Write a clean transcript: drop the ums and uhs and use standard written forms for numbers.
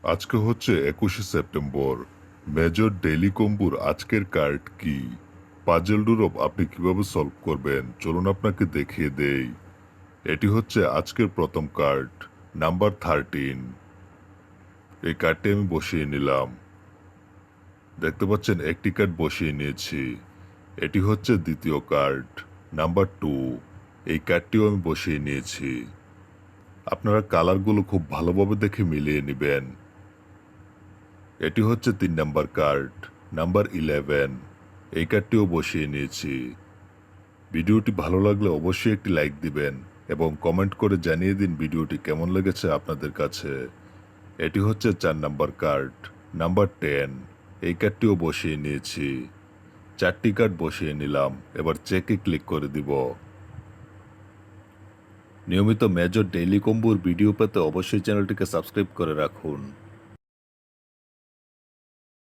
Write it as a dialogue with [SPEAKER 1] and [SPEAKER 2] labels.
[SPEAKER 1] আজকে হচ্ছে 21শে September. Major daily কম্বুর আজকের কার্ড কি? পাজল ডুরব আপনি কিভাবে সলভ করবেন চলুন আপনাকে দেখিয়ে দেই। এটি হচ্ছে আজকের প্রথম কার্ড, নাম্বার 13। এই কার্ডটি আমি বসিয়ে নিলাম। দেখতে পাচ্ছেন একটি কার্ড বসিয়ে নিয়েছি। এটি হচ্ছে দ্বিতীয় কার্ড, নাম্বার 2। এই কার্ডটিও আমি বসিয়ে নিয়েছি। আপনারা কালারগুলো খুব ভালোভাবে দেখে মিলিয়ে নেবেন। এটি হচ্ছে 3 নাম্বার কার্ড, নাম্বার 11। এই কার্ডটিও বসিয়ে নিয়েছি। ভিডিওটি ভালো লাগলে অবশ্যই একটি লাইক দিবেন এবং কমেন্ট করে জানিয়ে দিন ভিডিওটি কেমন লেগেছে আপনাদের কাছে। এটি হচ্ছে 4 নাম্বার কার্ড, নাম্বার 10। এই কার্ডটিও বসিয়ে নিয়েছি। 4টি কার্ড বসিয়ে নিলাম, এবার চেকে ক্লিক করে দিব। নিয়মিত মেজর ডেইলি কম্বোর ভিডিও পেতে অবশ্যই চ্যানেলটিকে সাবস্ক্রাইব করে রাখুন।